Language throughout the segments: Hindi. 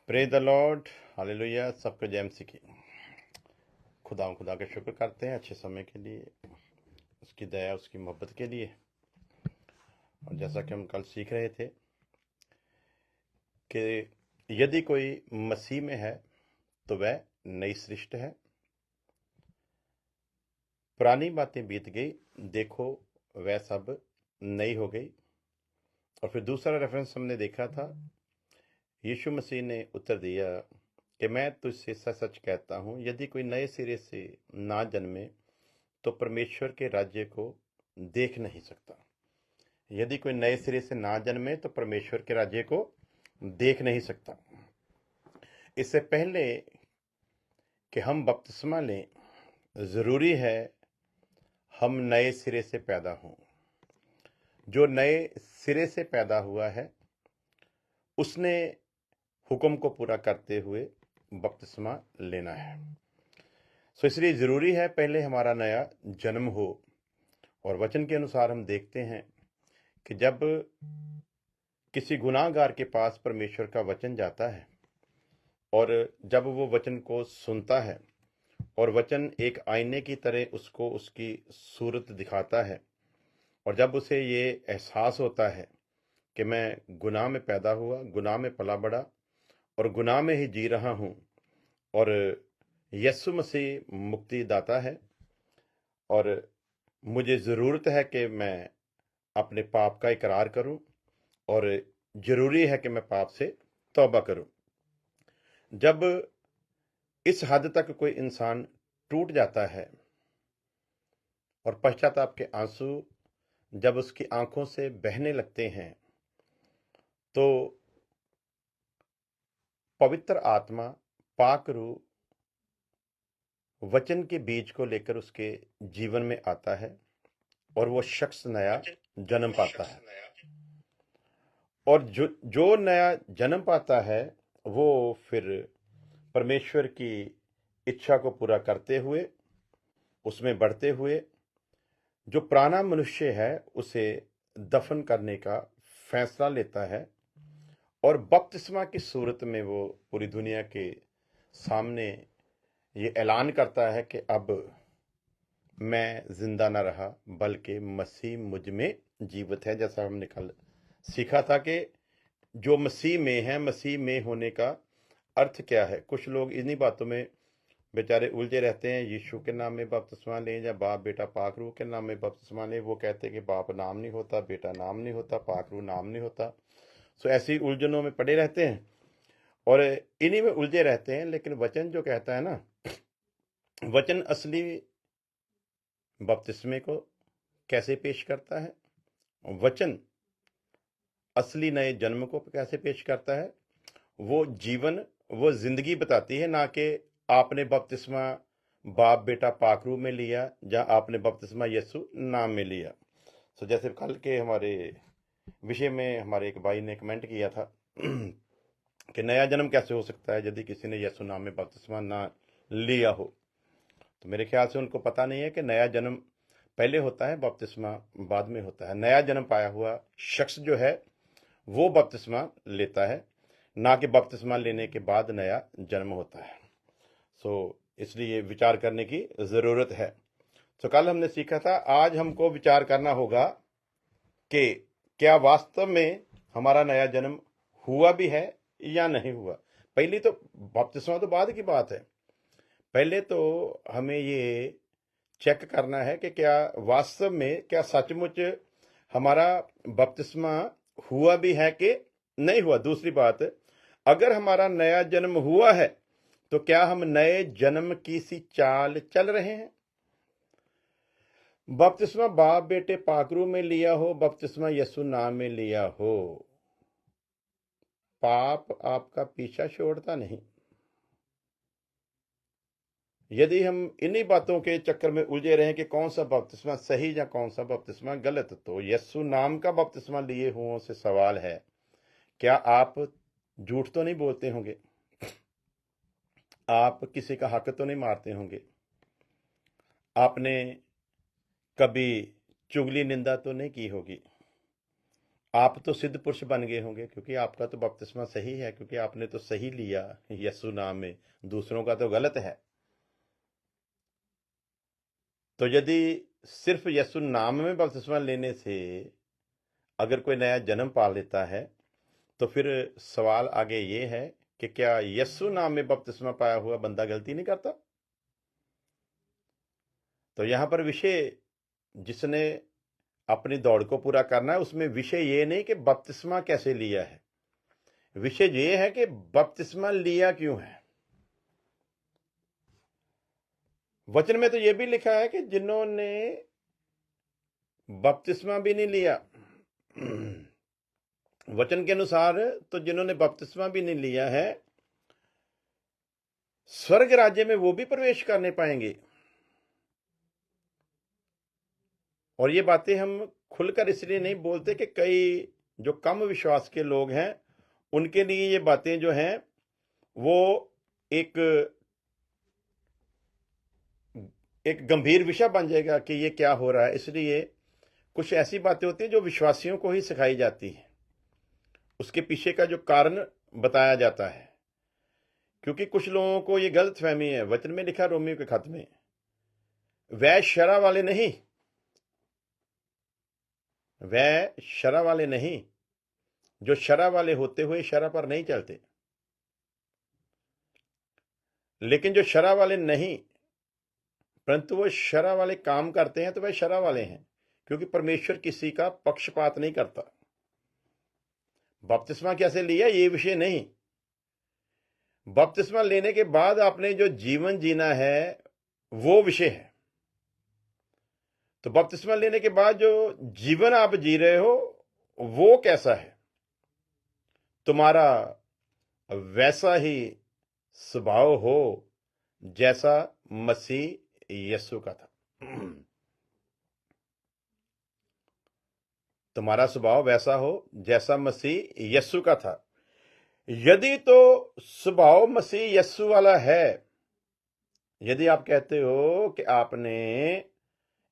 Praise the Lord, hallelujah. सबको जय मसीह की। खुदा का शुक्र करते हैं अच्छे समय के लिए, उसकी दया, उसकी मोहब्बत के लिए। और जैसा कि हम कल सीख रहे थे कि यदि कोई मसीह में है तो वह नई सृष्टि है, पुरानी बातें बीत गई, देखो वह सब नई हो गई। और फिर दूसरा रेफरेंस हमने देखा था, यीशु मसीह ने उत्तर दिया कि मैं तुझसे सच सच कहता हूं, यदि कोई नए सिरे से ना जन्मे तो परमेश्वर के राज्य को देख नहीं सकता। यदि कोई नए सिरे से ना जन्मे तो परमेश्वर के राज्य को देख नहीं सकता। इससे पहले कि हम बपतिस्मा लें, जरूरी है हम नए सिरे से पैदा हों। जो नए सिरे से पैदा हुआ है उसने हुक्म को पूरा करते हुए बपतिस्मा लेना है। सो इसलिए जरूरी है पहले हमारा नया जन्म हो। और वचन के अनुसार हम देखते हैं कि जब किसी गुनाहगार के पास परमेश्वर का वचन जाता है और जब वो वचन को सुनता है और वचन एक आईने की तरह उसको उसकी सूरत दिखाता है, और जब उसे ये एहसास होता है कि मैं गुनाह में पैदा हुआ, गुनाह में पला बड़ा और गुनाह में ही जी रहा हूँ, और यीशु मसीह मुक्ति दाता है और मुझे ज़रूरत है कि मैं अपने पाप का इकरार करूं और ज़रूरी है कि मैं पाप से तौबा करूं। जब इस हद तक कोई इंसान टूट जाता है और पश्चाताप के आंसू जब उसकी आंखों से बहने लगते हैं, तो पवित्र आत्मा, पाक रूह वचन के बीज को लेकर उसके जीवन में आता है और वो शख्स नया जन्म पाता है। और जो नया जन्म पाता है वो फिर परमेश्वर की इच्छा को पूरा करते हुए, उसमें बढ़ते हुए, जो पुराना मनुष्य है उसे दफन करने का फैसला लेता है और बपतिस्मा की सूरत में वो पूरी दुनिया के सामने ये ऐलान करता है कि अब मैं जिंदा न रहा बल्कि मसीह मुझ में जीवित है। जैसा हमने कल सीखा था कि जो मसीह में है, मसीह में होने का अर्थ क्या है। कुछ लोग इन्हीं बातों में बेचारे उलझे रहते हैं, यीशु के नाम में बपतिस्मा लें या बाप बेटा पाक रूह के नाम में बपतिस्मा लें। वो कहते हैं कि बाप नाम नहीं होता, बेटा नाम नहीं होता, पाक रूह नाम नहीं होता। सो ऐसी उलझनों में पड़े रहते हैं और इन्हीं में उलझे रहते हैं। लेकिन वचन जो कहता है ना, वचन असली बपतिस्मे को कैसे पेश करता है, वचन असली नए जन्म को कैसे पेश करता है, वो जीवन, वो जिंदगी बताती है। ना कि आपने बपतिस्मा बाप बेटा पाकरू में लिया या आपने बपतिस्मा यीशु नाम में लिया। सो जैसे कल के हमारे विषय में हमारे एक भाई ने कमेंट किया था कि नया जन्म कैसे हो सकता है यदि किसी ने यीशु नाम में बपतिस्मा ना लिया हो। तो मेरे ख्याल से उनको पता नहीं है कि नया जन्म पहले होता है, बपतिस्मा बाद में होता है। नया जन्म पाया हुआ शख्स जो है वो बपतिस्मा लेता है, ना कि बपतिस्मा लेने के बाद नया जन्म होता है। सो इसलिए विचार करने की जरूरत है। तो कल हमने सीखा था, आज हमको विचार करना होगा कि क्या वास्तव में हमारा नया जन्म हुआ भी है या नहीं हुआ। पहली तो बपतिस्मा तो बाद की बात है, पहले तो हमें ये चेक करना है कि क्या वास्तव में, क्या सचमुच हमारा बपतिस्मा हुआ भी है कि नहीं हुआ। दूसरी बात, अगर हमारा नया जन्म हुआ है तो क्या हम नए जन्म की सी चाल चल रहे हैं। बपतिस्मा बाप बेटे पाकरू में लिया हो, बपतिस्मा यीशु नाम में लिया हो, पाप आपका पीछा छोड़ता नहीं। यदि हम इन्हीं बातों के चक्कर में उलझे रहे कि कौन सा बपतिस्मा सही या कौन सा बपतिस्मा गलत, तो यीशु नाम का बपतिस्मा लिए हुओं से सवाल है, क्या आप झूठ तो नहीं बोलते होंगे, आप किसी का हक तो नहीं मारते होंगे, आपने कभी चुगली निंदा तो नहीं की होगी, आप तो सिद्ध पुरुष बन गए होंगे, क्योंकि आपका तो बपतिस्मा सही है, क्योंकि आपने तो सही लिया यीशु नाम में, दूसरों का तो गलत है। तो यदि सिर्फ यीशु नाम में बपतिस्मा लेने से अगर कोई नया जन्म पा लेता है, तो फिर सवाल आगे ये है कि क्या यीशु नाम में बपतिस्मा पाया हुआ बंदा गलती नहीं करता? तो यहां पर विषय जिसने अपनी दौड़ को पूरा करना है, उसमें विषय ये नहीं कि बपतिस्मा कैसे लिया है, विषय ये है कि बपतिस्मा लिया क्यों है। वचन में तो यह भी लिखा है कि जिन्होंने बपतिस्मा भी नहीं लिया, वचन के अनुसार तो जिन्होंने बपतिस्मा भी नहीं लिया है, स्वर्ग राज्य में वो भी प्रवेश करने पाएंगे। और ये बातें हम खुलकर इसलिए नहीं बोलते कि कई जो कम विश्वास के लोग हैं उनके लिए ये बातें जो हैं वो एक गंभीर विषय बन जाएगा कि ये क्या हो रहा है। इसलिए कुछ ऐसी बातें होती हैं जो विश्वासियों को ही सिखाई जाती है, उसके पीछे का जो कारण बताया जाता है, क्योंकि कुछ लोगों को ये गलत फहमी है। वचन में लिखा रोमियो के खत में, वह शरा वाले नहीं, वह शरा वाले नहीं जो शरा वाले होते हुए शरा पर नहीं चलते, लेकिन जो शरा वाले नहीं परंतु वो शरा वाले काम करते हैं तो वह शरा वाले हैं, क्योंकि परमेश्वर किसी का पक्षपात नहीं करता। बपतिस्मा कैसे लिया ये विषय नहीं, बपतिस्मा लेने के बाद आपने जो जीवन जीना है वो विषय है। तो बपतिस्मा लेने के बाद जो जीवन आप जी रहे हो वो कैसा है, तुम्हारा वैसा ही स्वभाव हो जैसा मसीह यीशु का था। तुम्हारा स्वभाव वैसा हो जैसा मसीह यीशु का था। यदि तो स्वभाव मसीह यीशु वाला है, यदि आप कहते हो कि आपने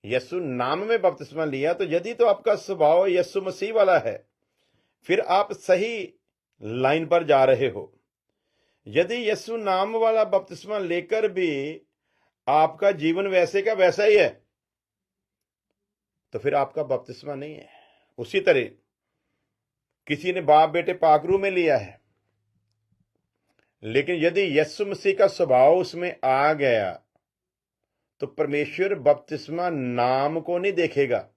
यीशु नाम में बपतिस्मा लिया, तो यदि तो आपका स्वभाव यीशु मसीह वाला है, फिर आप सही लाइन पर जा रहे हो। यदि यीशु नाम वाला बपतिस्मा लेकर भी आपका जीवन वैसे का वैसा ही है, तो फिर आपका बपतिस्मा नहीं है। उसी तरह किसी ने बाप बेटे पाकरू में लिया है, लेकिन यदि यीशु मसीह का स्वभाव उसमें आ गया, तो परमेश्वर बपतिस्मा नाम को नहीं देखेगा,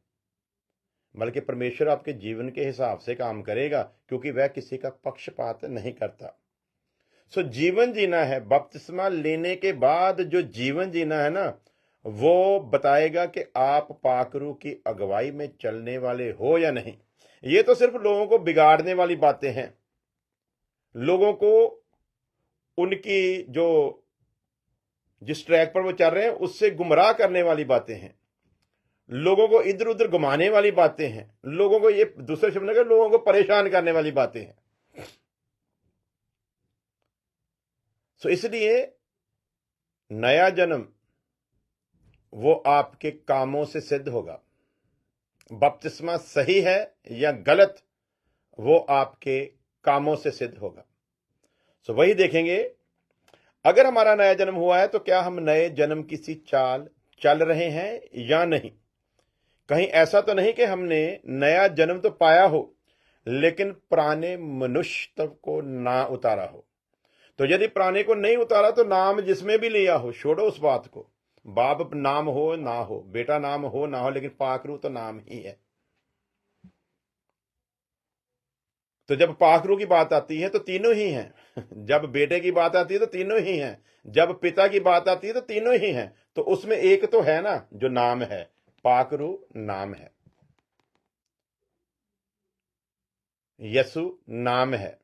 बल्कि परमेश्वर आपके जीवन के हिसाब से काम करेगा, क्योंकि वह किसी का पक्षपात नहीं करता। सो जीवन जीना है, बपतिस्मा लेने के बाद जो जीवन जीना है ना, वो बताएगा कि आप पाकरू की अगुवाई में चलने वाले हो या नहीं। ये तो सिर्फ लोगों को बिगाड़ने वाली बातें हैं, लोगों को उनकी जो जिस ट्रैक पर वो चल रहे हैं उससे गुमराह करने वाली बातें हैं, लोगों को इधर उधर घुमाने वाली बातें हैं, लोगों को, ये दूसरे शब्द में लोगों को परेशान करने वाली बातें हैं। सो इसलिए नया जन्म वो आपके कामों से सिद्ध होगा। बपतिस्मा सही है या गलत, वो आपके कामों से सिद्ध होगा। सो वही देखेंगे, अगर हमारा नया जन्म हुआ है तो क्या हम नए जन्म की सी चाल चल रहे हैं या नहीं। कहीं ऐसा तो नहीं कि हमने नया जन्म तो पाया हो लेकिन पुराने मनुष्य को ना उतारा हो। तो यदि पुराने को नहीं उतारा तो नाम जिसमें भी लिया हो, छोड़ो उस बात को, बाप नाम हो ना हो, बेटा नाम हो ना हो, लेकिन पाकरू तो नाम ही है। तो जब पाकरू की बात आती है तो तीनों ही हैं, जब बेटे की बात आती है तो तीनों ही हैं, जब पिता की बात आती है तो तीनों ही हैं। तो उसमें एक तो है ना जो नाम है, पाकरू नाम है, यीशु नाम है।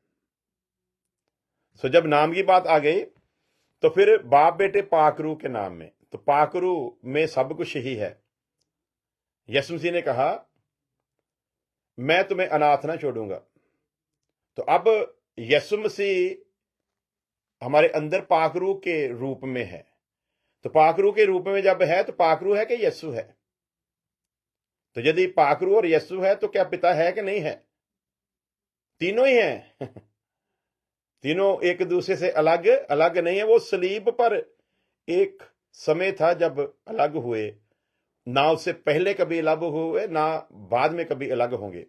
सो जब नाम की बात आ गई तो फिर बाप बेटे पाकरू के नाम में, तो पाकरू में सब कुछ ही है। यीशु मसीह ने कहा मैं तुम्हें अनाथ ना छोड़ूंगा। तो अब यीशु मसीह हमारे अंदर पाकरू के रूप में है, तो पाकरू के रूप में जब है तो पाकरू है कि यीशु है। तो यदि पाकरू और यीशु है तो क्या पिता है कि नहीं है? तीनों ही हैं। तीनों एक दूसरे से अलग अलग नहीं है। वो सलीब पर एक समय था जब अलग हुए, ना उससे पहले कभी अलग हुए, ना बाद में कभी अलग होंगे।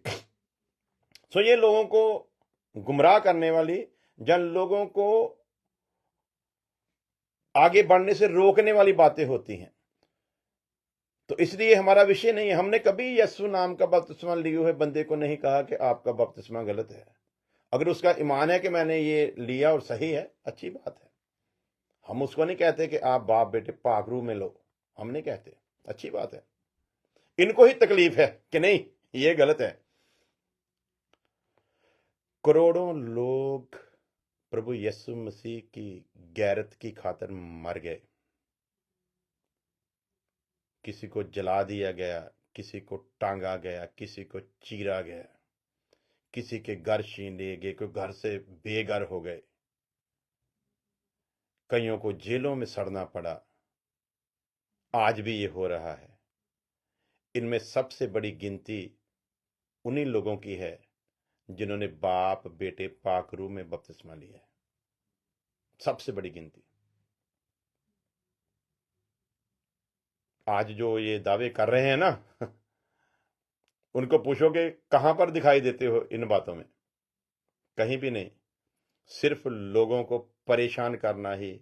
सो ये लोगों को गुमराह करने वाली, जन लोगों को आगे बढ़ने से रोकने वाली बातें होती हैं। तो इसलिए हमारा विषय नहीं है। हमने कभी यीशु नाम का बपतिस्मा लिए हुए बंदे को नहीं कहा कि आपका बपतिस्मा गलत है। अगर उसका ईमान है कि मैंने ये लिया और सही है, अच्छी बात है। हम उसको नहीं कहते कि आप बाप बेटे पाखरू में लो, हम नहीं कहते, अच्छी बात है। इनको ही तकलीफ है कि नहीं ये गलत है। करोड़ों लोग प्रभु यीशु मसीह की गैरत की खातिर मर गए। किसी को जला दिया गया, किसी को टांगा गया, किसी को चीरा गया, किसी के घर छीन लिए गए, कोई घर से बेघर हो गए, कईयों को जेलों में सड़ना पड़ा। आज भी ये हो रहा है। इनमें सबसे बड़ी गिनती उन्हीं लोगों की है जिन्होंने बाप बेटे पाखरू में बपतिस्मा लिया है। सबसे बड़ी गिनती। आज जो ये दावे कर रहे हैं ना, उनको पूछोगे कहां पर दिखाई देते हो इन बातों में? कहीं भी नहीं। सिर्फ लोगों को परेशान करना ही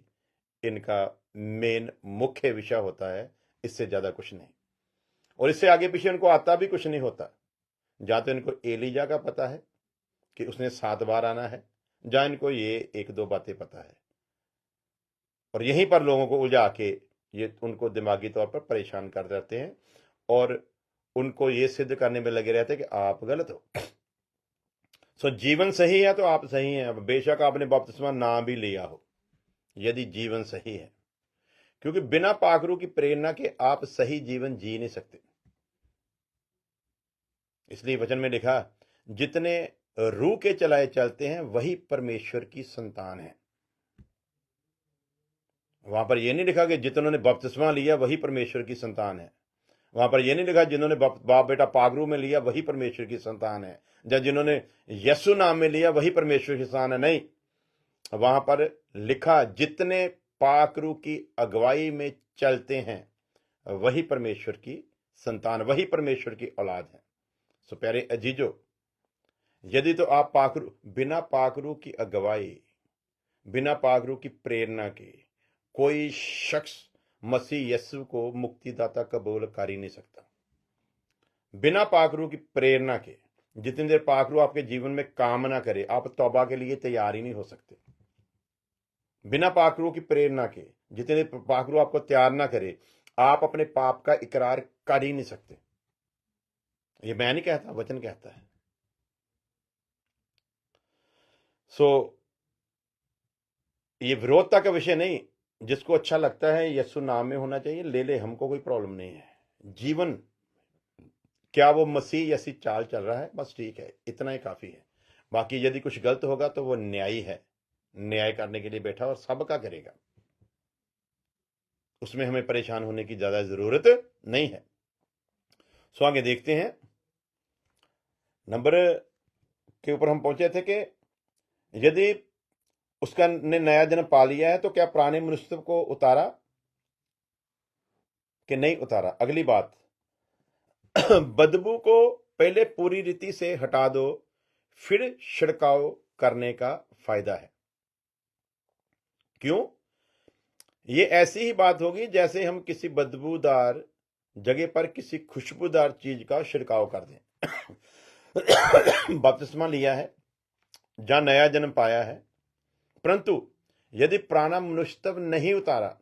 इनका मेन मुख्य विषय होता है, इससे ज्यादा कुछ नहीं। और इससे आगे पीछे इनको आता भी कुछ नहीं होता। जहां तो इनको एलिजा का पता है कि उसने 7 बार आना है, जहां इनको ये 1-2 बातें पता है, और यहीं पर लोगों को उलझा के ये उनको दिमागी तौर पर परेशान कर देते हैं और उनको ये सिद्ध करने में लगे रहते हैं कि आप गलत हो। सो जीवन सही है तो आप सही हैं। अब बेशक आपने बपतिस्मा ना भी लिया हो, यदि जीवन सही है, क्योंकि बिना पाखरू की प्रेरणा के आप सही जीवन जी नहीं सकते। इसलिए वचन में लिखा, जितने रूह के चलाए चलते हैं वही परमेश्वर की संतान है। वहां पर यह नहीं लिखा कि जिन्होंने बपतिस्मा लिया वही परमेश्वर की संतान है। वहां पर यह नहीं लिखा जिन्होंने बाप बेटा पाखरू में लिया वही परमेश्वर की संतान है, या जिन्होंने यीशु नाम में लिया वही परमेश्वर की संतान है। नहीं, वहां पर लिखा जितने पाखरू की अगुवाई में चलते हैं वही परमेश्वर की संतान, वही परमेश्वर की औलाद है। सो प्यारे अजीजो, यदि तो आप बिना पाखरू की अगुवाई, बिना पाखरू की प्रेरणा के कोई शख्स मसीह यीशु को मुक्तिदाता कबूल कर ही नहीं सकता। बिना पाखरू की प्रेरणा के, जितनी देर पाखरू आपके जीवन में काम ना करे, आप तौबा के लिए तैयार ही नहीं हो सकते। बिना पाखरू की प्रेरणा के, जितने देर पाखरू आपको तैयार ना करे, आप अपने पाप का इकरार कर ही नहीं सकते। ये मैं नहीं कहता, वचन कहता है। सो ये विरोधता का विषय नहीं। जिसको अच्छा लगता है यीशु नाम में होना चाहिए, ले ले, हमको कोई प्रॉब्लम नहीं है। जीवन क्या वो मसीह जैसी चाल चल रहा है, बस ठीक है, इतना ही काफी है। बाकी यदि कुछ गलत होगा तो वो न्यायी है, न्याय करने के लिए बैठा और सबका करेगा। उसमें हमें परेशान होने की ज्यादा जरूरत नहीं है। सो आगे देखते हैं। नंबर के ऊपर हम पहुंचे थे कि यदि उसका ने नया जन्म पा लिया है तो क्या पुराने मनुष्य को उतारा कि नहीं उतारा? अगली बात, बदबू को पहले पूरी रीति से हटा दो, फिर छिड़काव करने का फायदा है। क्यों? ये ऐसी ही बात होगी जैसे हम किसी बदबूदार जगह पर किसी खुशबूदार चीज का छिड़काव कर दें। बपतिस्मा लिया है, जहां नया जन्म पाया है, परंतु यदि पुराना मनुष्य नहीं उतारा,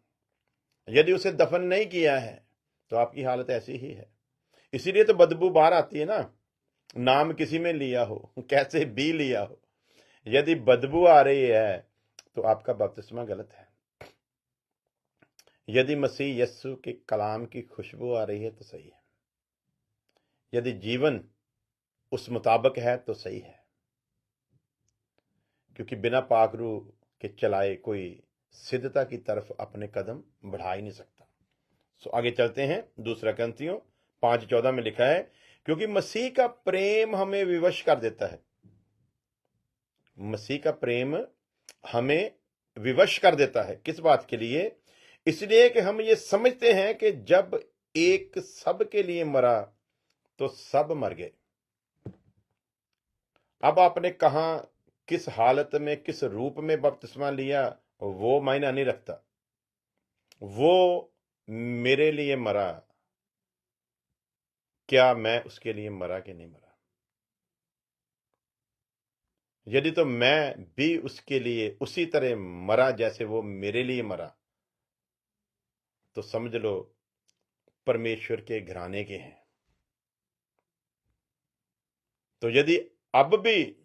यदि उसे दफन नहीं किया है, तो आपकी हालत ऐसी ही है। इसीलिए तो बदबू बाहर आती है ना। नाम किसी में लिया हो, कैसे भी लिया हो, यदि बदबू आ रही है तो आपका बपतिस्मा गलत है। यदि मसीह यीशु के कलाम की खुशबू आ रही है तो सही है। यदि जीवन उस मुताबिक है तो सही है, क्योंकि बिना पाखरू के चलाए कोई सिद्धता की तरफ अपने कदम बढ़ा ही नहीं सकता। सो आगे चलते हैं। दूसरा ग्रंथियों 5:14 में लिखा है, क्योंकि मसीह का प्रेम हमें विवश कर देता है। मसीह का प्रेम हमें विवश कर देता है। किस बात के लिए? इसलिए कि हम ये समझते हैं कि जब एक सब के लिए मरा तो सब मर गए। अब आपने कहा किस हालत में, किस रूप में बपतिस्मा लिया, वो मायना नहीं रखता। वो मेरे लिए मरा, क्या मैं उसके लिए मरा कि नहीं मरा? यदि तो मैं भी उसके लिए उसी तरह मरा जैसे वो मेरे लिए मरा, तो समझ लो परमेश्वर के घराने के हैं। तो यदि अब भी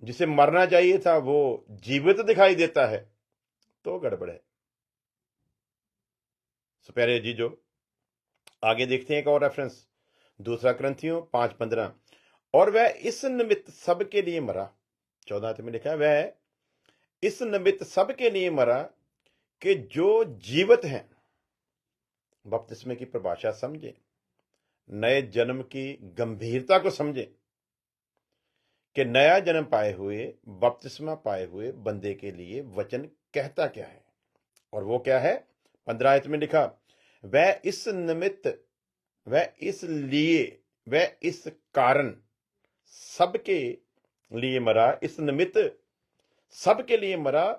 जिसे मरना चाहिए था वो जीवित दिखाई देता है तो गड़बड़ है। सो प्यारे जी, जो आगे देखते हैं एक और रेफरेंस, 2 कुरिन्थियों 5:15, और वह इस निमित्त सब के लिए मरा। 14 में लिखा है, वह इस निमित्त सब के लिए मरा कि जो जीवित हैं बपतिस्मे की परिभाषा समझे, नए जन्म की गंभीरता को समझे कि नया जन्म पाए हुए, बपतिस्मा पाए हुए बंदे के लिए वचन कहता क्या है। और वो क्या है? 15 में लिखा, वह इस निमित्त, वह इसलिए, वह इस कारण सबके लिए मरा, इस निमित्त सबके लिए मरा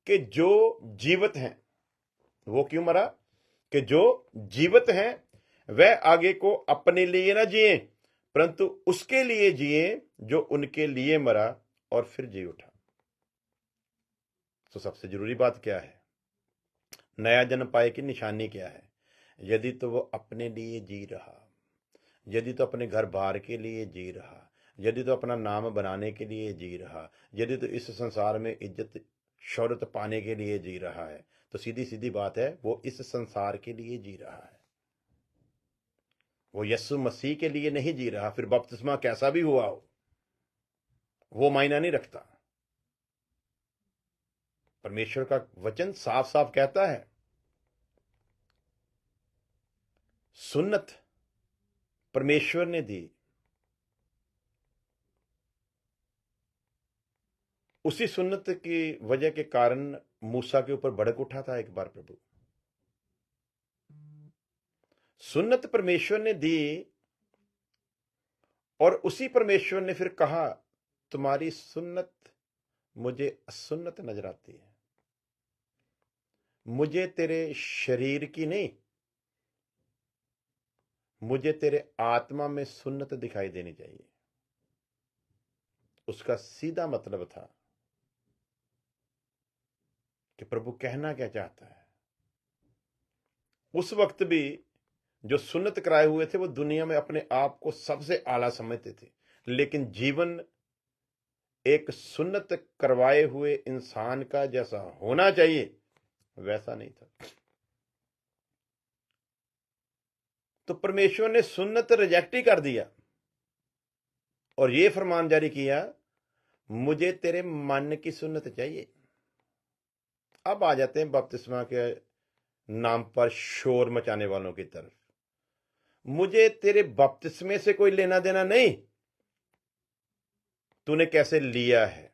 कि जो जीवित हैं। वो क्यों मरा? कि जो जीवित हैं वह आगे को अपने लिए ना जिए, परंतु उसके लिए जिए जो उनके लिए मरा और फिर जी उठा। तो सबसे जरूरी बात क्या है? नया जन्म पाए की निशानी क्या है? यदि तो वो अपने लिए जी रहा, यदि तो अपने घर बार के लिए जी रहा, यदि तो अपना नाम बनाने के लिए जी रहा, यदि तो इस संसार में इज्जत शौहरत पाने के लिए जी रहा है, तो सीधी सीधी बात है वो इस संसार के लिए जी रहा है, वो यीशु मसीह के लिए नहीं जी रहा। फिर बपतिस्मा कैसा भी हुआ हो वो मायना नहीं रखता। परमेश्वर का वचन साफ साफ कहता है, सुन्नत परमेश्वर ने दी, उसी सुन्नत की वजह के कारण मूसा के ऊपर भड़क उठा था एक बार प्रभु। सुन्नत परमेश्वर ने दी और उसी परमेश्वर ने फिर कहा, तुम्हारी सुन्नत मुझे असुन्नत नजर आती है, मुझे तेरे शरीर की नहीं, मुझे तेरे आत्मा में सुन्नत दिखाई देनी चाहिए। उसका सीधा मतलब था कि प्रभु कहना क्या चाहता है। उस वक्त भी जो सुन्नत कराए हुए थे वो दुनिया में अपने आप को सबसे आला समझते थे, लेकिन जीवन एक सुन्नत करवाए हुए इंसान का जैसा होना चाहिए वैसा नहीं था। तो परमेश्वर ने सुन्नत रिजेक्ट ही कर दिया और यह फरमान जारी किया, मुझे तेरे मन की सुन्नत चाहिए। अब आ जाते हैं बपतिस्मा के नाम पर शोर मचाने वालों की तरफ। मुझे तेरे बपतिस्मे से कोई लेना देना नहीं, तूने कैसे लिया है।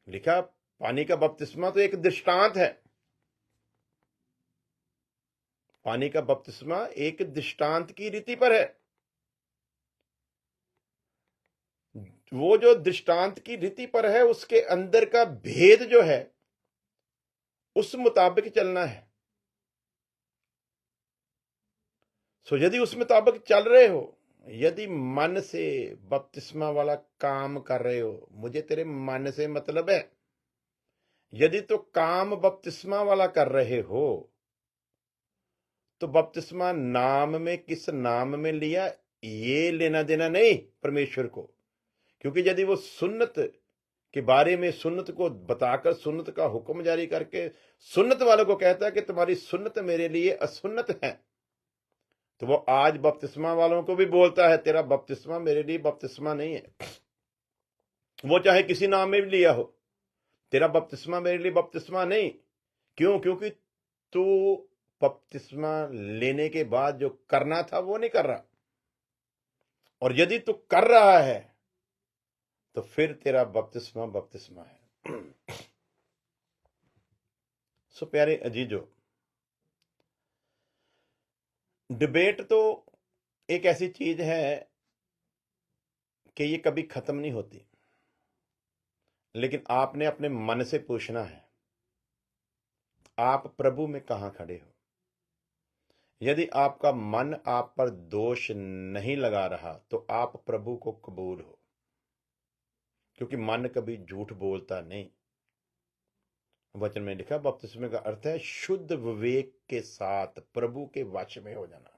लिखा, पानी का बपतिस्मा तो एक दृष्टांत है, पानी का बपतिस्मा एक दृष्टांत की रीति पर है। वो जो दृष्टांत की रीति पर है उसके अंदर का भेद जो है उस मुताबिक चलना है। सो यदि उस मुताबिक चल रहे हो, यदि मन से बपतिस्मा वाला काम कर रहे हो, मुझे तेरे मन से मतलब है, यदि तो काम बपतिस्मा वाला कर रहे हो तो बपतिस्मा नाम में, किस नाम में लिया ये लेना देना नहीं परमेश्वर को। क्योंकि यदि वो सुन्नत के बारे में, सुन्नत को बताकर, सुन्नत का हुक्म जारी करके सुन्नत वालों को कहता है कि तुम्हारी सुन्नत मेरे लिए असुन्नत है, तो वो आज बपतिस्मा वालों को भी बोलता है तेरा बपतिस्मा मेरे लिए बपतिस्मा नहीं है। वो चाहे किसी नाम में भी लिया हो, तेरा बपतिस्मा मेरे लिए बपतिस्मा नहीं। क्यों? क्योंकि तू बपतिस्मा लेने के बाद जो करना था वो नहीं कर रहा। और यदि तू कर रहा है तो फिर तेरा बपतिस्मा बपतिस्मा है। सो प्यारे अजीजो, डिबेट तो एक ऐसी चीज है कि ये कभी खत्म नहीं होती, लेकिन आपने अपने मन से पूछना है आप प्रभु में कहां खड़े हो। यदि आपका मन आप पर दोष नहीं लगा रहा तो आप प्रभु को कबूल हो, क्योंकि मन कभी झूठ बोलता नहीं। वचन में लिखा बपतिस्मे का अर्थ है शुद्ध विवेक के साथ प्रभु के वश में हो जाना।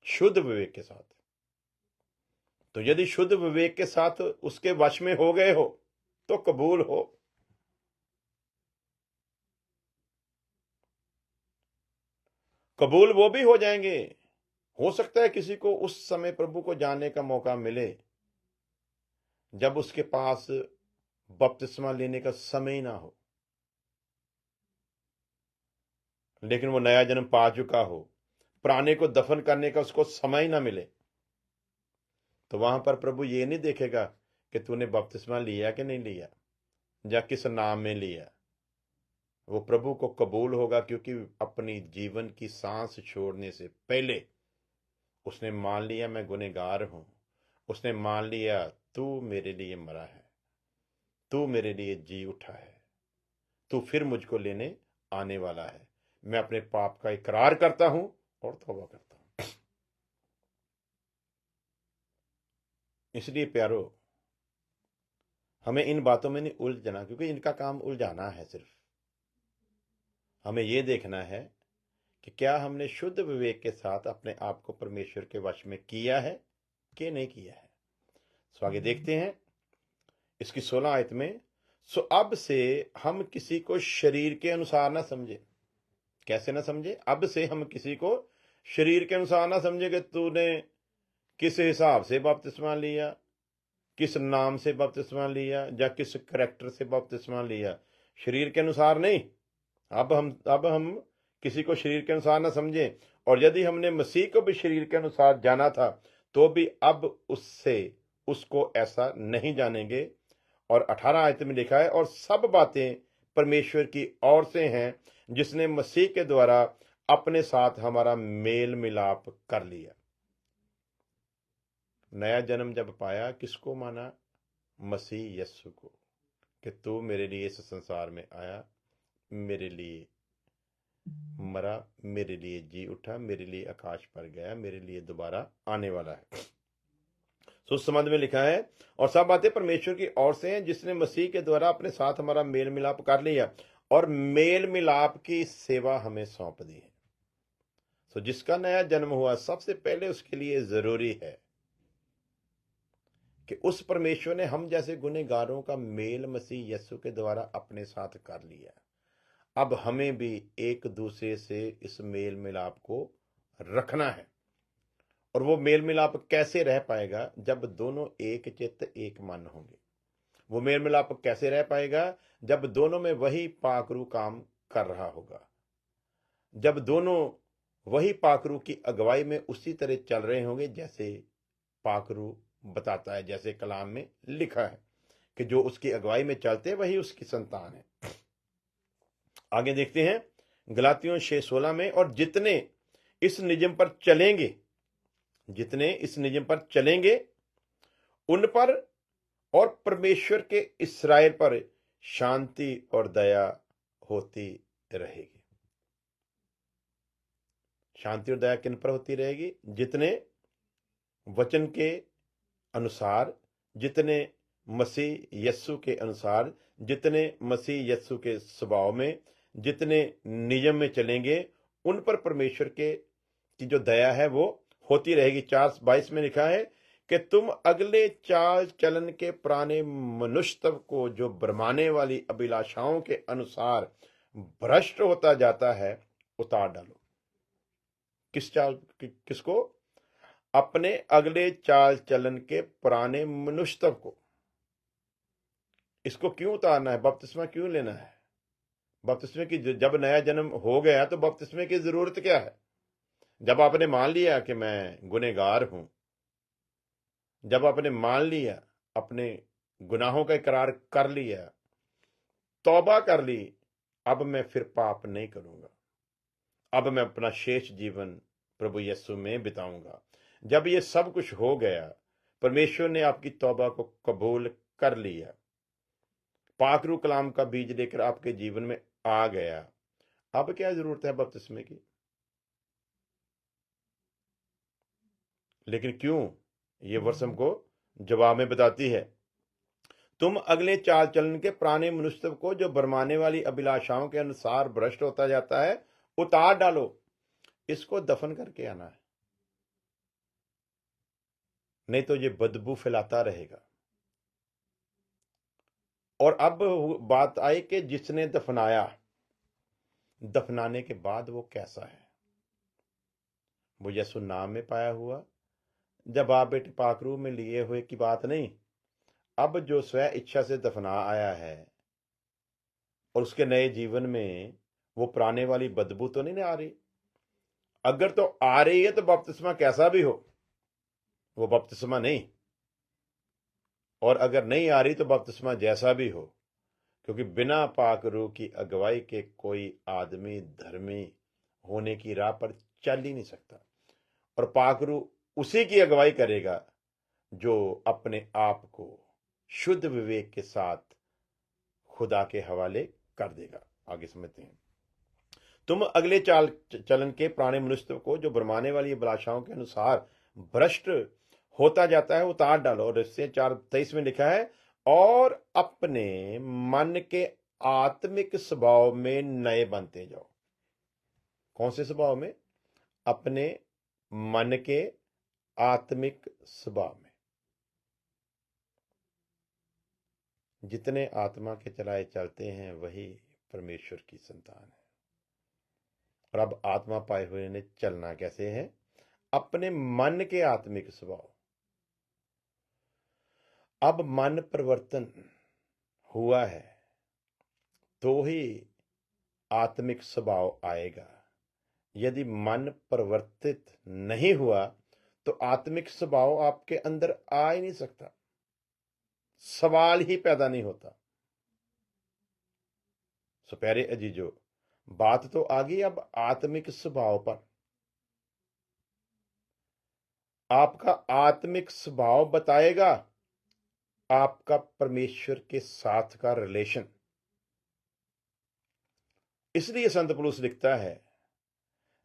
शुद्ध विवेक के साथ, तो यदि शुद्ध विवेक के साथ उसके वश में हो गए हो तो कबूल हो। कबूल वो भी हो जाएंगे। हो सकता है किसी को उस समय प्रभु को जानने का मौका मिले जब उसके पास बपतिस्मा लेने का समय ही ना हो, लेकिन वो नया जन्म पा चुका हो, पुराने को दफन करने का उसको समय ही ना मिले, तो वहां पर प्रभु ये नहीं देखेगा कि तूने बपतिस्मा लिया कि नहीं लिया या किस नाम में लिया। वो प्रभु को कबूल होगा, क्योंकि अपनी जीवन की सांस छोड़ने से पहले उसने मान लिया मैं गुनहगार हूं। उसने मान लिया तू मेरे लिए मरा है, तू मेरे लिए जी उठा है, तू फिर मुझको लेने आने वाला है। मैं अपने पाप का इकरार करता हूं और तौबा करता हूं। इसलिए प्यारो, हमें इन बातों में नहीं उलझना, क्योंकि इनका काम उलझाना है। सिर्फ हमें यह देखना है कि क्या हमने शुद्ध विवेक के साथ अपने आप को परमेश्वर के वश में किया है कि नहीं किया है। सो आगे देखते हैं इसकी 16 आयत में। सो अब से हम किसी को शरीर के अनुसार ना समझे। कैसे ना समझे? अब से हम किसी को शरीर के अनुसार ना समझे कि तूने किस हिसाब से बपतिस्मा लिया, किस नाम से बपतिस्मा लिया, या किस करैक्टर से बपतिस्मा लिया। शरीर के अनुसार नहीं। अब हम किसी को शरीर के अनुसार ना समझे। और यदि हमने मसीह को भी शरीर के अनुसार जाना था तो भी अब उसको ऐसा नहीं जानेंगे। और 18 आयत में लिखा है और सब बातें परमेश्वर की ओर से हैं, जिसने मसीह के द्वारा अपने साथ हमारा मेल मिलाप कर लिया। नया जन्म जब पाया किसको माना? मसीह यीशु को, कि तू मेरे लिए इस संसार में आया, मेरे लिए मरा, मेरे लिए जी उठा, मेरे लिए आकाश पर गया, मेरे लिए दोबारा आने वाला है। तो उस संबंध में लिखा है और सब बातें परमेश्वर की ओर से हैं, जिसने मसीह के द्वारा अपने साथ हमारा मेल मिलाप कर लिया और मेल मिलाप की सेवा हमें सौंप दी है। तो जिसका नया जन्म हुआ सबसे पहले उसके लिए जरूरी है कि उस परमेश्वर ने हम जैसे गुनहगारों का मेल मसीह यीशु के द्वारा अपने साथ कर लिया। अब हमें भी एक दूसरे से इस मेल मिलाप को रखना है। और वो मेल मिलाप कैसे रह पाएगा? जब दोनों एक चित्त एक मन होंगे। वो मेल मिलाप कैसे रह पाएगा? जब दोनों में वही पाकरू काम कर रहा होगा, जब दोनों वही पाकरू की अगुवाई में उसी तरह चल रहे होंगे जैसे पाकरू बताता है, जैसे कलाम में लिखा है कि जो उसकी अगुवाई में चलते वही उसकी संतान है। आगे देखते हैं गलातियों 6:16 में, और जितने इस नियम पर चलेंगे, जितने इस नियम पर चलेंगे उन पर और परमेश्वर के इस्राएल पर शांति और दया होती रहेगी। शांति और दया किन पर होती रहेगी? जितने वचन के अनुसार, जितने मसीह यीशु के अनुसार, जितने मसीह यीशु के स्वभाव में, जितने नियम में चलेंगे, उन पर परमेश्वर के की जो दया है वो होती रहेगी। 4:22 में लिखा है कि तुम अगले चाल चलन के पुराने मनुष्यत्व को, जो भरमाने वाली अभिलाषाओं के अनुसार भ्रष्ट होता जाता है, उतार डालो। किसको? अपने अगले चाल चलन के पुराने मनुष्यत्व को। इसको क्यों उतारना है? बपतिस्मा क्यों लेना है? बपतिस्मे की जब नया जन्म हो गया तो बपतिस्मे की जरूरत क्या है? जब आपने मान लिया कि मैं गुनहगार हूं, जब आपने मान लिया, अपने गुनाहों का इकरार कर लिया, तौबा कर ली, अब मैं फिर पाप नहीं करूंगा, अब मैं अपना शेष जीवन प्रभु यीशु में बिताऊंगा। जब ये सब कुछ हो गया, परमेश्वर ने आपकी तौबा को कबूल कर लिया, पाकरू कलाम का बीज लेकर आपके जीवन में आ गया, अब क्या जरूरत है बपतिस्मे की? लेकिन क्यों? ये वर्ष हमको जवाब में बताती है, तुम अगले चाल चलन के पुराने मनुष्य को जो भरमाने वाली अभिलाषाओं के अनुसार भ्रष्ट होता जाता है, उतार डालो, इसको दफन करके आना है, नहीं तो ये बदबू फैलाता रहेगा। और अब बात आई कि जिसने दफनाया, दफनाने के बाद वो कैसा है? वो यीशु नाम में पाया हुआ, जब आप बेटे पाकरू में लिए हुए की बात नहीं, अब जो स्वयं इच्छा से दफना आया है और उसके नए जीवन में वो पुराने वाली बदबू तो नहीं आ रही। अगर तो आ रही है तो बपतिस्मा कैसा भी हो, वो बपतिस्मा नहीं। और अगर नहीं आ रही तो बपतिस्मा जैसा भी हो, क्योंकि बिना पाक रूह की अगुवाई के कोई आदमी धर्मी होने की राह पर चल ही नहीं सकता। और पाक रूह उसी की अगुवाई करेगा जो अपने आप को शुद्ध विवेक के साथ खुदा के हवाले कर देगा। आगे समझते हैं, तुम अगले चाल चलन के पुराने मनुष्य को जो भरमाने वाली अभिलाषाओं के अनुसार भ्रष्ट होता जाता है, उतार डालो। और इससे 4:23 में लिखा है, और अपने मन के आत्मिक स्वभाव में नए बनते जाओ। कौन से स्वभाव में? अपने मन के आत्मिक स्वभाव में। जितने आत्मा के चलाए चलते हैं वही परमेश्वर की संतान है। और अब आत्मा पाए हुए ने चलना कैसे है? अपने मन के आत्मिक स्वभाव। अब मन परिवर्तन हुआ है तो ही आत्मिक स्वभाव आएगा। यदि मन परिवर्तित नहीं हुआ तो आत्मिक स्वभाव आपके अंदर आ ही नहीं सकता, सवाल ही पैदा नहीं होता। सो प्यारे अजीजो, बात तो आ गई अब आत्मिक स्वभाव पर। आपका आत्मिक स्वभाव बताएगा आपका परमेश्वर के साथ का रिलेशन। इसलिए संत पौलुस लिखता है,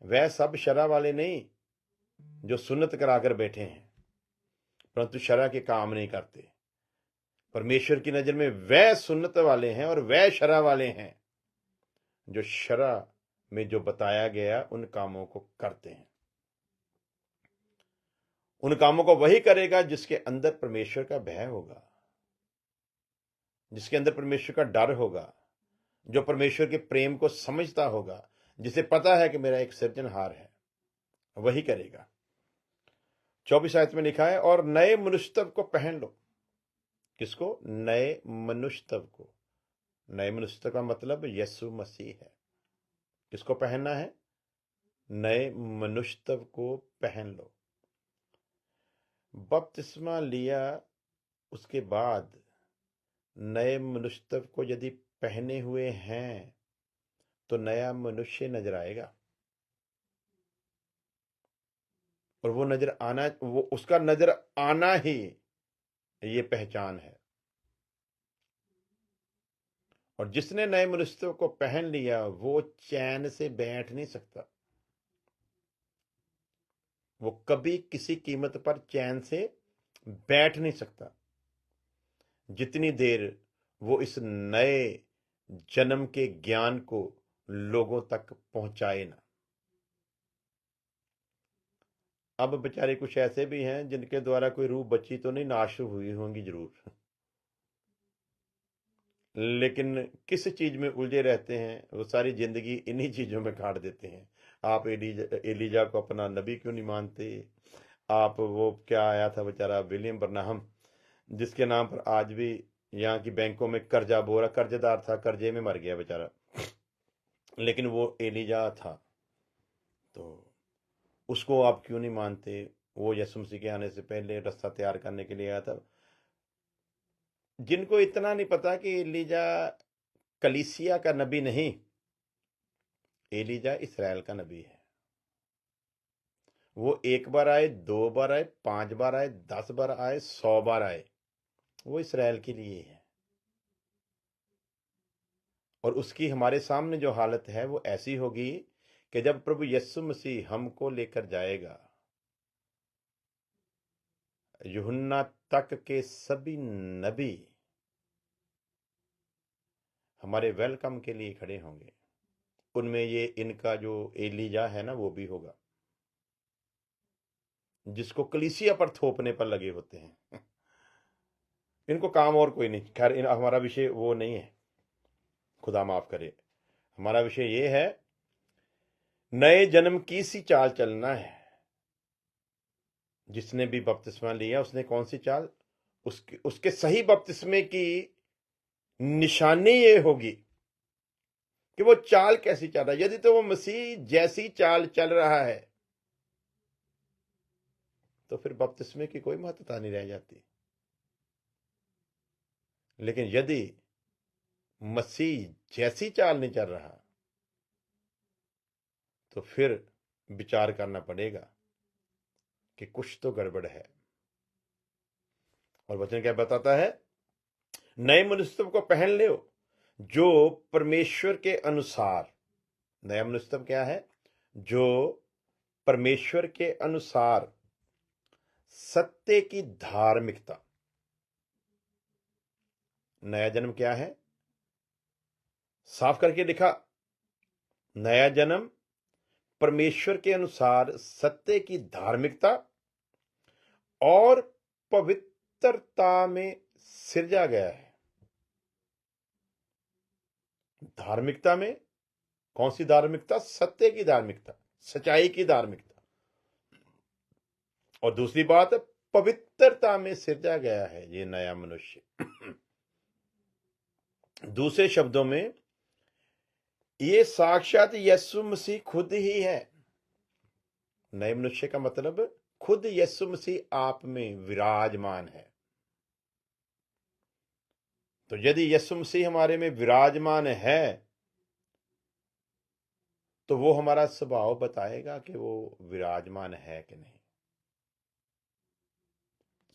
वह सब शरा वाले नहीं जो सुन्नत कराकर बैठे हैं परंतु शरा के काम नहीं करते। परमेश्वर की नजर में वह सुन्नत वाले हैं और वह शरा वाले हैं जो शरा में जो बताया गया उन कामों को करते हैं। उन कामों को वही करेगा जिसके अंदर परमेश्वर का भय होगा, जिसके अंदर परमेश्वर का डर होगा, जो परमेश्वर के प्रेम को समझता होगा, जिसे पता है कि मेरा एक सृजनहार है, वही करेगा। 24 आयत में लिखा है, और नए मनुष्यत्व को पहन लो। किसको? नए मनुष्यत्व को। नए मनुष्यत्व का मतलब यीशु मसीह है। किसको पहनना है? नए मनुष्यत्व को पहन लो। बपतिस्मा लिया उसके बाद नए मनुष्यत्व को यदि पहने हुए हैं तो नया मनुष्य नजर आएगा। और वो नजर आना, वो उसका नजर आना ही ये पहचान है। और जिसने नए मनुष्य को पहन लिया वो चैन से बैठ नहीं सकता। वो कभी किसी कीमत पर चैन से बैठ नहीं सकता जितनी देर वो इस नए जन्म के ज्ञान को लोगों तक पहुंचाए ना। अब बेचारे कुछ ऐसे भी हैं जिनके द्वारा कोई रूह बच्ची तो नहीं, नाश हुई होंगी जरूर, लेकिन किस चीज में उलझे रहते हैं, वो सारी जिंदगी इन्हीं चीजों में काट देते हैं। आप एलिजा को अपना नबी क्यों नहीं मानते? आप वो क्या आया था बेचारा विलियम बर्नहम, जिसके नाम पर आज भी यहाँ की बैंकों में कर्जा बोरा, कर्जदार था, कर्जे में मर गया बेचारा, लेकिन वो एलिजा था। तो उसको आप क्यों नहीं मानते? वो यीशु मसीह के आने से पहले रास्ता तैयार करने के लिए आया था। जिनको इतना नहीं पता कि एलीजा कलीसिया का नबी नहीं, एलीजा इसराइल का नबी है। वो 1 बार आए, 2 बार आए, 5 बार आए, 10 बार आए, 100 बार आए, वो इसराइल के लिए है। और उसकी हमारे सामने जो हालत है वो ऐसी होगी कि जब प्रभु यीशु मसीह हमको लेकर जाएगा, यूहन्ना तक के सभी नबी हमारे वेलकम के लिए खड़े होंगे। उनमें ये इनका जो एलीजा है ना, वो भी होगा, जिसको कलीसिया पर थोपने पर लगे होते हैं। इनको काम और कोई नहीं। खैर, हमारा विषय वो नहीं है, खुदा माफ करे। हमारा विषय ये है, नए जन्म की सी चाल चलना है। जिसने भी बपतिस्मा लिया उसने कौन सी चाल, उसके सही बपतिस्मे की निशानी ये होगी कि वो चाल कैसी चल रहा है। यदि तो वो मसीह जैसी चाल चल रहा है तो फिर बपतिस्मे की कोई महत्वता नहीं रह जाती। लेकिन यदि मसीह जैसी चाल नहीं चल रहा तो फिर विचार करना पड़ेगा कि कुछ तो गड़बड़ है। और वचन क्या बताता है, नए मनुष्य को पहन लो जो परमेश्वर के अनुसार। नया मनुष्य क्या है? जो परमेश्वर के अनुसार सत्य की धार्मिकता। नया जन्म क्या है? साफ करके लिखा, नया जन्म परमेश्वर के अनुसार सत्य की धार्मिकता और पवित्रता में सिरजा गया है। धार्मिकता में कौन सी धार्मिकता? सत्य की धार्मिकता, सच्चाई की धार्मिकता। और दूसरी बात, पवित्रता में सिरजा गया है ये नया मनुष्य। दूसरे शब्दों में, ये साक्षात यीशु मसीह खुद ही है। नए मनुष्य का मतलब खुद यीशु मसीह आप में विराजमान है। तो यदि यीशु मसीह हमारे में विराजमान है तो वो हमारा स्वभाव बताएगा कि वो विराजमान है कि नहीं।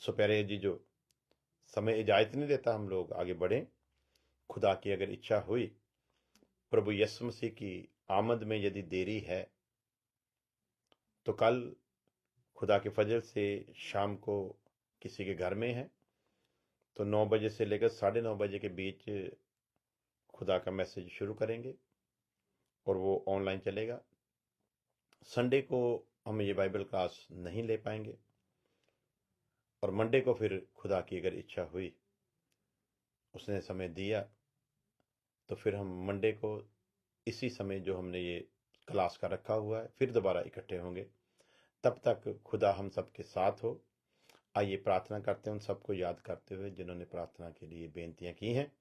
सो प्यारे जी, जो समय इजाजत नहीं देता हम लोग आगे बढ़ें, खुदा की अगर इच्छा हुई, प्रभु यीशु मसीह की आमद में यदि देरी है तो कल खुदा के फजर से शाम को किसी के घर में है तो 9 बजे से लेकर 9:30 बजे के बीच खुदा का मैसेज शुरू करेंगे और वो ऑनलाइन चलेगा। संडे को हम ये बाइबल क्लास नहीं ले पाएंगे और मंडे को फिर खुदा की अगर इच्छा हुई, उसने समय दिया, तो फिर हम मंडे को इसी समय जो हमने ये क्लास का रखा हुआ है फिर दोबारा इकट्ठे होंगे। तब तक खुदा हम सबके साथ हो। आइए प्रार्थना करते हैं, उन सबको याद करते हुए जिन्होंने प्रार्थना के लिए बेनतियां की हैं।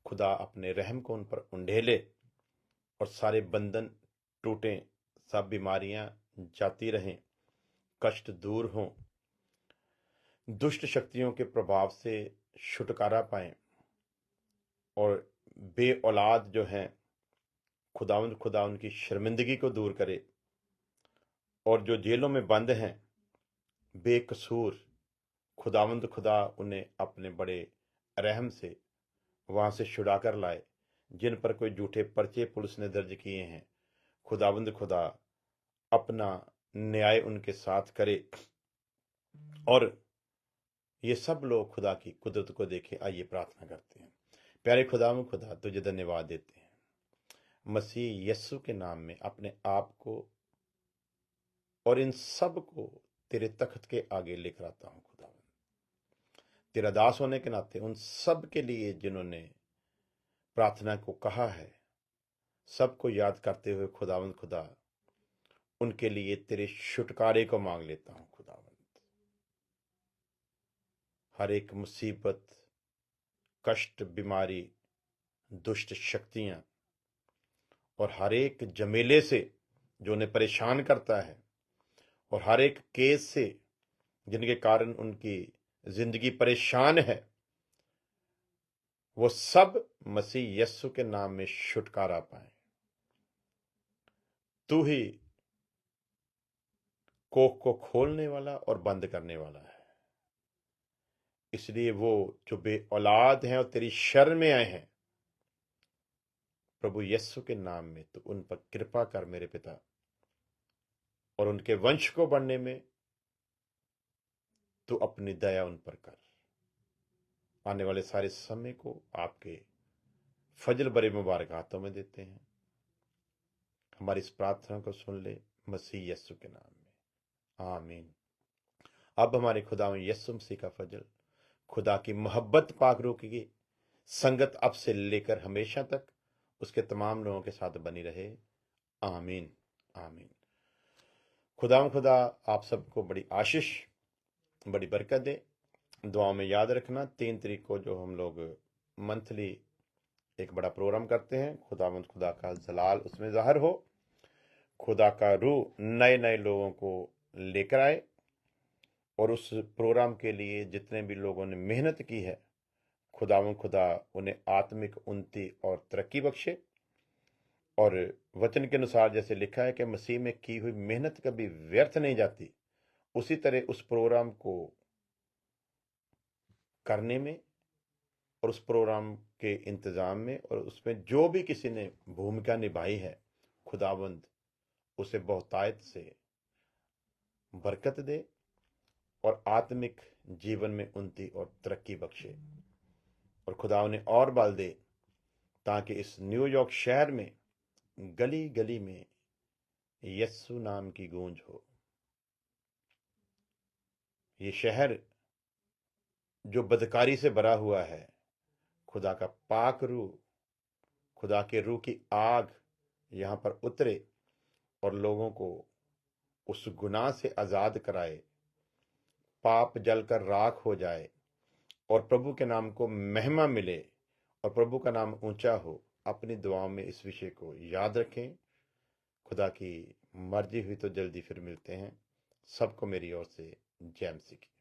खुदा अपने रहम को उन पर उंडेले और सारे बंधन टूटें, सब बीमारियां जाती रहें, कष्ट दूर हों, दुष्ट शक्तियों के प्रभाव से छुटकारा पाएं और बे औलाद जो हैं, खुदा उनकी शर्मिंदगी को दूर करे। और जो जेलों में बंद हैं बेकसूर, खुदा उन्हें अपने बड़े रहम से वहां से छुड़ा कर लाए। जिन पर कोई झूठे पर्चे पुलिस ने दर्ज किए हैं, खुदा अपना न्याय उनके साथ करे और ये सब लोग खुदा की कुदरत को देखें। आइए प्रार्थना करते हैं। प्यारे खुदा तुझे धन्यवाद देते हैं मसीह यीशु के नाम में। अपने आप को और इन सब को तेरे तख्त के आगे लेकर आता हूं खुदा। तेरा दास होने के नाते उन सब के लिए जिन्होंने प्रार्थना को कहा है, सबको याद करते हुए खुदा उनके लिए तेरे छुटकारे को मांग लेता हूं खुदावंद। हर एक मुसीबत, कष्ट, बीमारी, दुष्ट शक्तियां और हर एक जमेले से जो उन्हें परेशान करता है और हर एक केस से जिनके कारण उनकी जिंदगी परेशान है, वो सब मसीह यस्सु के नाम में छुटकारा पाए। तू ही कोख को खोलने वाला और बंद करने वाला है। इसलिए वो जो बे औलाद हैं और तेरी शरण में आए हैं, प्रभु यस्सु के नाम में तो उन पर कृपा कर मेरे पिता, और उनके वंश को बढ़ने में तो अपनी दया उन पर कर। आने वाले सारे समय को आपके फजल बरे मुबारक हाथों में देते हैं। हमारी इस प्रार्थना को सुन ले मसीह यस्सु के नाम में, आमीन। अब हमारे खुदा यस्सु मसीह का फजल, खुदा की मोहब्बत, पाक रूह की संगत अब से लेकर हमेशा तक उसके तमाम लोगों के साथ बनी रहे, आमीन आमीन। खुदा आप सबको बड़ी आशीष, बड़ी बरकत दे। दुआओं में याद रखना 3 तारीख को जो हम लोग मंथली एक बड़ा प्रोग्राम करते हैं, खुदा का जलाल उसमें ज़ाहिर हो, खुदा का रूह नए नए लोगों को लेकर आए, और उस प्रोग्राम के लिए जितने भी लोगों ने मेहनत की है, खुदा उन्हें आत्मिक उन्नति और तरक्की बख्शे। और वचन के अनुसार जैसे लिखा है कि मसीह में की हुई मेहनत कभी व्यर्थ नहीं जाती, उसी तरह उस प्रोग्राम को करने में और उस प्रोग्राम के इंतज़ाम में और उसमें जो भी किसी ने भूमिका निभाई है, खुदावंद उसे बहुतायत से बरकत दे और आत्मिक जीवन में उन्नति और तरक्की बख्शे। और खुदा उन्हें और बल दे ताकि इस न्यूयॉर्क शहर में गली गली में यस्सु नाम की गूंज हो। ये शहर जो बदकारी से भरा हुआ है, खुदा का पाक रूह, खुदा के रूह की आग यहाँ पर उतरे और लोगों को उस गुनाह से आज़ाद कराए, पाप जलकर राख हो जाए और प्रभु के नाम को महिमा मिले और प्रभु का नाम ऊंचा हो। अपनी दुआओं में इस विषय को याद रखें। खुदा की मर्जी हुई तो जल्दी फिर मिलते हैं। सबको मेरी ओर से जय मसीह की।